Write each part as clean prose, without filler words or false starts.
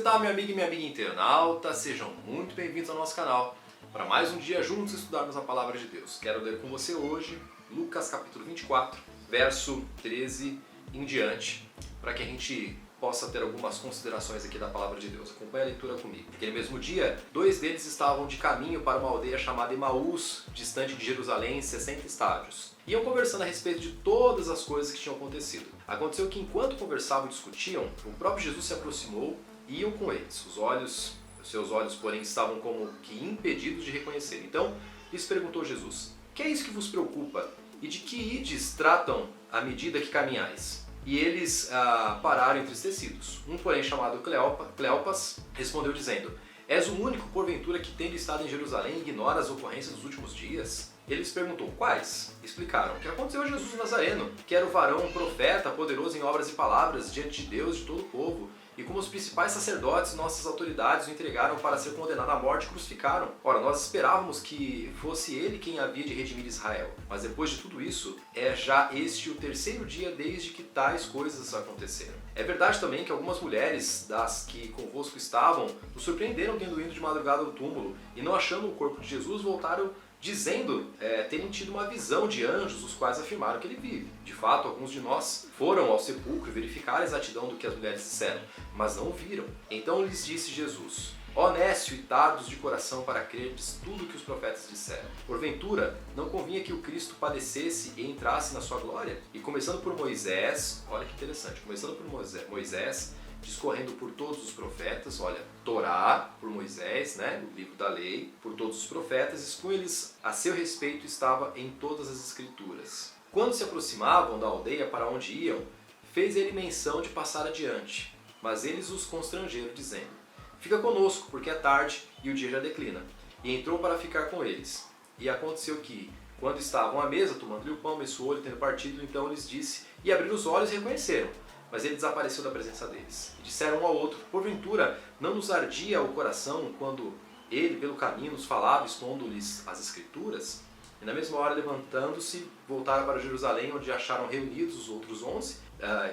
tal, meu amigo e minha amiga internauta? Sejam muito bem-vindos ao nosso canal para mais um dia juntos estudarmos a Palavra de Deus. Quero ler com você hoje Lucas capítulo 24, verso 13 em diante, para que a gente possa ter algumas considerações aqui da Palavra de Deus. Acompanhe a leitura comigo. Naquele mesmo dia, 2 deles estavam de caminho para uma aldeia chamada Emaús, distante de Jerusalém, 60 estádios. Iam conversando a respeito de todas as coisas que tinham acontecido. Aconteceu que enquanto conversavam e discutiam, o próprio Jesus se aproximou e iam com eles. Seus olhos, porém, estavam como que impedidos de reconhecer. Então, lhes perguntou Jesus: que é isso que vos preocupa? E de que ides tratam à medida que caminhais? E eles pararam entristecidos. Um, porém, chamado Cleopas, respondeu dizendo: és o único, porventura, que tendo estado em Jerusalém ignora as ocorrências dos últimos dias? Ele lhes perguntou: quais? Explicaram: que aconteceu a Jesus Nazareno, que era o varão, um profeta, poderoso em obras e palavras, diante de Deus e de todo o povo. E como os principais sacerdotes, nossas autoridades o entregaram para ser condenado à morte e crucificaram. Ora, nós esperávamos que fosse ele quem havia de redimir Israel. Mas depois de tudo isso, é já este o terceiro dia desde que tais coisas aconteceram. É verdade também que algumas mulheres das que convosco estavam nos surpreenderam tendo ido de madrugada ao túmulo e não achando o corpo de Jesus, voltaram dizendo terem tido uma visão de anjos, os quais afirmaram que ele vive. De fato, alguns de nós foram ao sepulcro verificar a exatidão do que as mulheres disseram, mas não o viram. Então lhes disse Jesus: ó nécio e tardos de coração para crerdes tudo o que os profetas disseram. Porventura, não convinha que o Cristo padecesse e entrasse na sua glória? E começando por Moisés, olha que interessante, começando por Moisés, discorrendo por todos os profetas, olha, Torá, por Moisés, né, o livro da lei, por todos os profetas, expunha-lhes a seu respeito estava em todas as escrituras. Quando se aproximavam da aldeia para onde iam, fez ele menção de passar adiante, mas eles os constrangeram, dizendo: fica conosco, porque é tarde e o dia já declina. E entrou para ficar com eles. E aconteceu que, quando estavam à mesa, tomando-lhe o pão, mensuou-lhe, tendo partido, então lhes disse, e abriram os olhos e reconheceram. Mas ele desapareceu da presença deles. E disseram um ao outro: porventura, não nos ardia o coração quando ele, pelo caminho, nos falava, expondo-lhes as Escrituras? E na mesma hora, levantando-se, voltaram para Jerusalém, onde acharam reunidos os outros 11,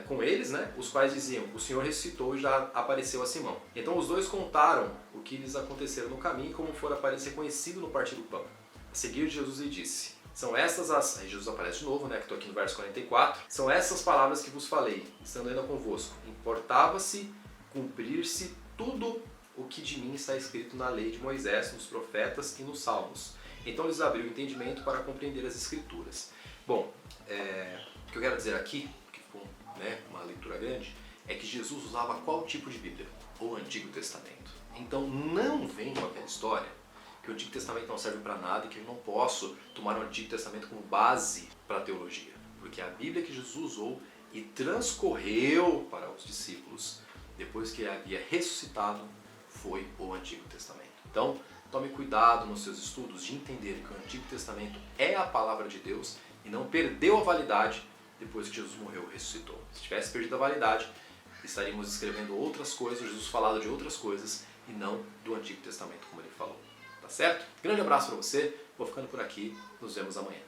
com eles, né, os quais diziam: o Senhor ressuscitou e já apareceu a Simão. Então os dois contaram o que lhes aconteceu no caminho e como fora parecer conhecido no partir do pão. A seguir, Jesus lhe disse: são estas as... Aí Jesus aparece de novo, né, que estou aqui no verso 44. São essas palavras que vos falei, estando ainda convosco. Importava-se cumprir-se tudo o que de mim está escrito na lei de Moisés, nos profetas e nos salmos. Então lhes abriu o entendimento para compreender as Escrituras. Bom, o que eu quero dizer aqui, que ficou, né, uma leitura grande, é que Jesus usava qual tipo de Bíblia? O Antigo Testamento. Então não vem com aquela história que o Antigo Testamento não serve para nada e que eu não posso tomar o Antigo Testamento como base para a teologia. Porque a Bíblia que Jesus usou e transcorreu para os discípulos depois que ele havia ressuscitado foi o Antigo Testamento. Então, tome cuidado nos seus estudos de entender que o Antigo Testamento é a palavra de Deus e não perdeu a validade depois que Jesus morreu e ressuscitou. Se tivesse perdido a validade, estaríamos escrevendo outras coisas, Jesus falado de outras coisas e não do Antigo Testamento como ele falou. Tá certo? Grande abraço para você, vou ficando por aqui, nos vemos amanhã.